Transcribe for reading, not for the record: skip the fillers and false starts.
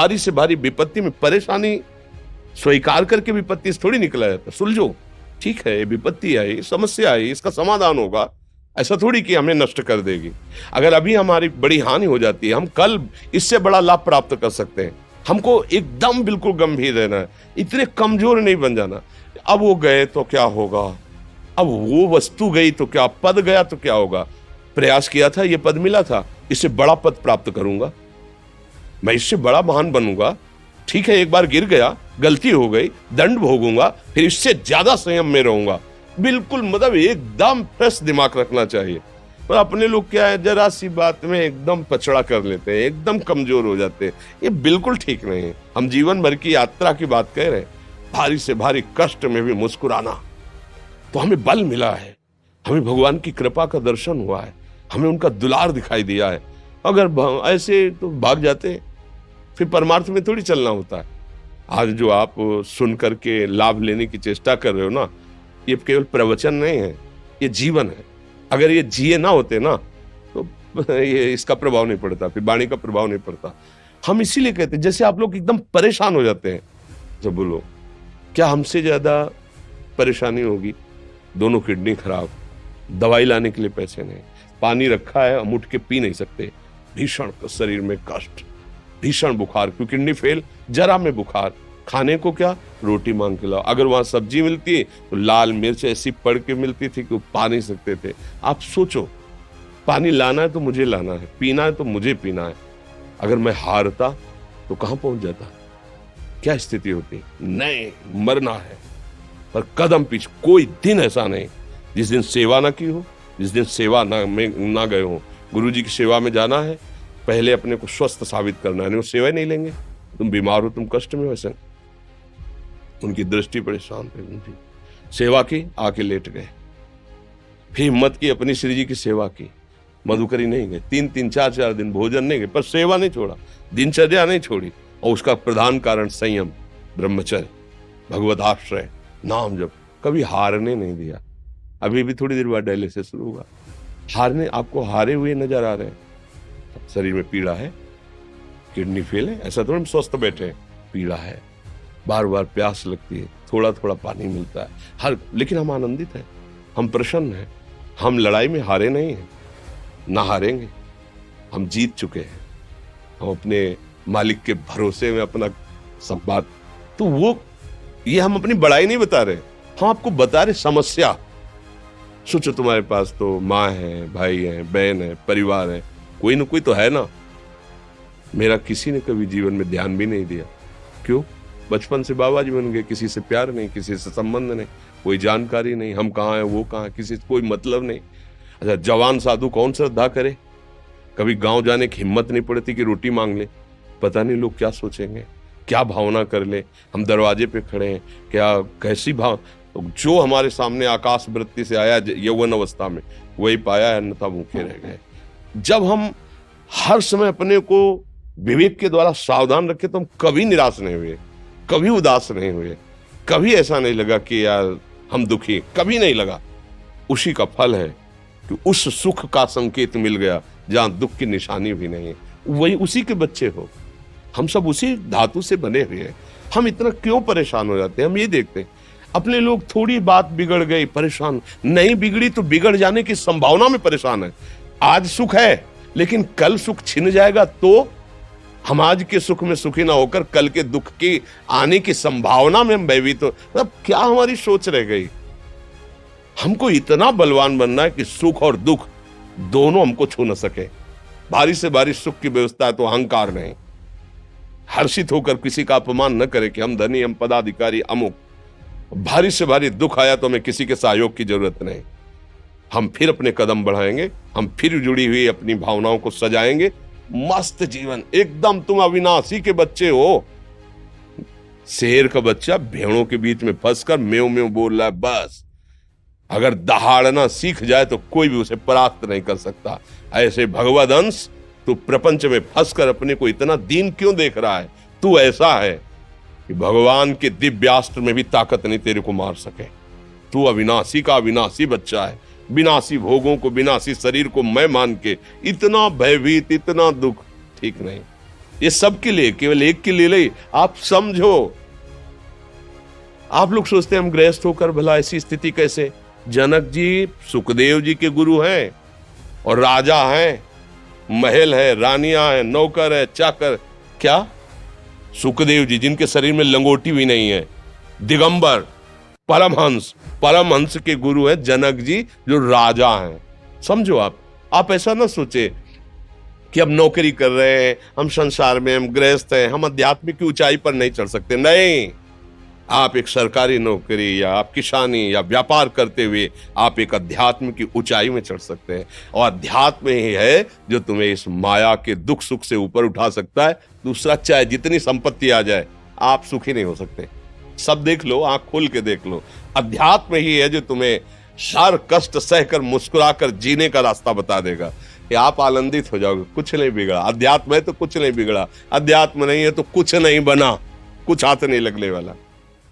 भारी से भारी विपत्ति में परेशानी स्वीकार करके विपत्ति से थोड़ी निकला जाता। सुलझो, ठीक है, विपत्ति आई, समस्या आई, इसका समाधान होगा, ऐसा थोड़ी कि हमें नष्ट कर देगी। अगर अभी हमारी बड़ी हानि हो जाती है, हम कल इससे बड़ा लाभ प्राप्त कर सकते हैं। हमको एकदम बिल्कुल गंभीर रहना है, इतने कमजोर नहीं बन जाना। अब वो गए तो क्या होगा, अब वो वस्तु गई तो क्या, पद गया तो क्या होगा, प्रयास किया था, ये पद मिला था, इससे बड़ा पद प्राप्त करूंगा, मैं इससे बड़ा महान बनूंगा। ठीक है, एक बार गिर गया, गलती हो गई, दंड भोगूंगा, फिर इससे ज्यादा संयम में रहूंगा। बिल्कुल मतलब एकदम फ्रेश दिमाग रखना चाहिए। पर अपने लोग क्या है, जरा सी बात में एकदम पछड़ा कर लेते हैं, एकदम कमजोर हो जाते हैं। ये बिल्कुल ठीक नहीं है। हम जीवन भर की यात्रा की बात कह रहे हैं, भारी से भारी कष्ट में भी मुस्कुराना, तो हमें बल मिला है, हमें भगवान की कृपा का दर्शन हुआ है, हमें उनका दुलार दिखाई दिया है। अगर ऐसे तो भाग जाते, फिर परमार्थ में थोड़ी चलना होता है। आज जो आप सुन करके लाभ लेने की चेष्टा कर रहे हो ना, ये केवल प्रवचन नहीं है, ये जीवन है। अगर ये जिए ना होते ना, तो ये इसका प्रभाव नहीं पड़ता, फिर वाणी का प्रभाव नहीं पड़ता। हम इसीलिए कहते हैं, जैसे आप लोग एकदम परेशान हो जाते हैं जब बोलो, क्या हमसे ज्यादा परेशानी होगी? दोनों किडनी खराब, दवाई लाने के लिए पैसे नहीं, पानी रखा है हम उठ के पी नहीं सकते, भीषण शरीर में कष्ट, भीषण बुखार, क्योंकि किडनी फेल, जरा में बुखार, खाने को क्या, रोटी मांग के लाओ। अगर वहां सब्जी मिलती है तो लाल मिर्च ऐसी पड़ के मिलती थी कि वो पा नहीं सकते थे। आप सोचो, पानी लाना है तो मुझे लाना है, पीना है तो मुझे पीना है। अगर मैं हारता तो कहां पहुंच जाता, क्या स्थिति होती? नहीं, मरना है। पर कदम पीछे, कोई दिन ऐसा नहीं जिस दिन सेवा ना की हो, जिस दिन सेवा ना गए हो। गुरु जी की सेवा में जाना है, पहले अपने को स्वस्थ साबित करना है, नहीं वो सेवा ही नहीं लेंगे। तुम बीमार हो, तुम कष्ट में हो, ऐसे उनकी दृष्टि परेशान थे, उनकी सेवा की, आके लेट गए। फिर हिम्मत की, अपनी श्री जी की सेवा की, मधुकरी नहीं गए, 3-3 4-4 दिन भोजन नहीं गए, पर सेवा नहीं छोड़ा, दिनचर्या नहीं छोड़ी। और उसका प्रधान कारण संयम, ब्रह्मचर्य, भगवदाश्रय, नाम जप, कभी हारने नहीं दिया। अभी भी थोड़ी देर बाद डायलिसिस शुरू होगा, हारने, आपको हारे हुए नजर आ रहे हैं। शरीर में पीड़ा है, किडनी फेल है, ऐसा थोड़ा हम स्वस्थ बैठे हैं, पीड़ा है, बार बार प्यास लगती है, थोड़ा थोड़ा पानी मिलता है, लेकिन हम आनंदित हैं, हम प्रसन्न हैं, हम लड़ाई में हारे नहीं हैं, ना हारेंगे, हम जीत चुके हैं, हम अपने मालिक के भरोसे में अपना संवाद। तो वो, ये हम अपनी बड़ाई नहीं बता रहे, हम आपको बता रहे समस्या। सोचो, तुम्हारे पास तो माँ है, भाई है, बहन है, परिवार है, कोई ना कोई तो है ना। मेरा किसी ने कभी जीवन में ध्यान भी नहीं दिया, क्यों? बचपन से बाबा जी बन गए, किसी से प्यार नहीं, किसी से संबंध नहीं, कोई जानकारी नहीं, हम कहाँ हैं, वो कहाँ है, किसी से कोई मतलब नहीं। अच्छा, जवान साधु कौन श्रद्धा करे? कभी गांव जाने की हिम्मत नहीं पड़ती कि रोटी मांग ले, पता नहीं लोग क्या सोचेंगे, क्या भावना कर ले। हम दरवाजे पे खड़े हैं, क्या कैसी भाव, जो हमारे सामने आकाश वृत्ति से आया यौवन अवस्था में, वही पाया, अन्यथा भूखे रह गए। जब हम हर समय अपने को विवेक के द्वारा सावधान रखे, तो हम कभी निराश नहीं हुए, कभी उदास नहीं हुए, कभी ऐसा नहीं लगा कि यार हम दुखी, कभी नहीं लगा। उसी का फल है कि उस सुख का संकेत मिल गया जहां दुख की निशानी भी नहीं है। वही उसी के बच्चे हो, हम सब उसी धातु से बने हुए हैं। हम इतना क्यों परेशान हो जाते हैं? हम ये देखते हैं, अपने लोग थोड़ी बात बिगड़ गई परेशान, नहीं बिगड़ी तो बिगड़ जाने की संभावना में परेशान है। आज सुख है, लेकिन कल सुख छिन जाएगा तो हम आज के सुख में सुखी ना होकर कल के दुख की आने की संभावना में हम भयभीत हो। मतलब क्या हमारी सोच रह गई? हमको इतना बलवान बनना है कि सुख और दुख दोनों हमको छू न सके। भारी से भारी सुख की व्यवस्था है तो अहंकार नहीं, हर्षित होकर किसी का अपमान न करे कि हम धनी, हम पदाधिकारी, अमुक। भारी से भारी दुख आया तो हमें किसी के सहयोग की जरूरत नहीं, हम फिर अपने कदम बढ़ाएंगे, हम फिर जुड़ी हुई अपनी भावनाओं को सजाएंगे। मस्त जीवन एकदम। तुम अविनाशी के बच्चे हो। शेर का बच्चा भेड़ों के बीच में फंसकर म्यों म्यों बोल रहा है, बस अगर दहाड़ना सीख जाए तो कोई भी उसे परास्त नहीं कर सकता। ऐसे भगवद अंश, तू प्रपंच में फंसकर अपने को इतना दीन क्यों देख रहा है? तू ऐसा है कि भगवान के दिव्यास्त्र में भी ताकत नहीं तेरे को मार सके। तू अविनाशी का अविनाशी बच्चा है। विनाशी भोगों को, विनाशी शरीर को मैं मान के इतना भयभीत, इतना दुख, ठीक नहीं। ये सबके लिए, केवल एक के लिए नहीं। आप समझो, आप लोग सोचते हैं हम गृहस्थ होकर भला ऐसी स्थिति कैसे। जनक जी सुखदेव जी के गुरु हैं और राजा हैं, महल है, रानियां हैं, नौकर है, चाकर। क्या सुखदेव जी जिनके शरीर में लंगोटी भी नहीं है, दिगंबर, परमहंस, परमहंस के गुरु हैं जनक जी जो राजा हैं। समझो आप ऐसा ना सोचे कि हम नौकरी कर रहे हैं, हम संसार में, हम गृहस्थ हैं, हम अध्यात्म की ऊंचाई पर नहीं चढ़ सकते। नहीं, आप एक सरकारी नौकरी या आप किसानी या व्यापार करते हुए आप एक अध्यात्म की ऊंचाई में चढ़ सकते हैं। और अध्यात्म ही है जो तुम्हें इस माया के दुख सुख से ऊपर उठा सकता है। दूसरा, चाहे जितनी संपत्ति आ जाए, आप सुखी नहीं हो सकते। सब देख लो, आंख खोल के देख लो, अध्यात्म ही है जो तुम्हें हर कष्ट सहकर मुस्कुराकर जीने का रास्ता बता देगा कि आप आनंदित हो जाओगे। कुछ नहीं बिगड़ा, अध्यात्म है तो कुछ नहीं बिगड़ा, अध्यात्म नहीं है तो कुछ नहीं बना, कुछ हाथ नहीं लगने वाला।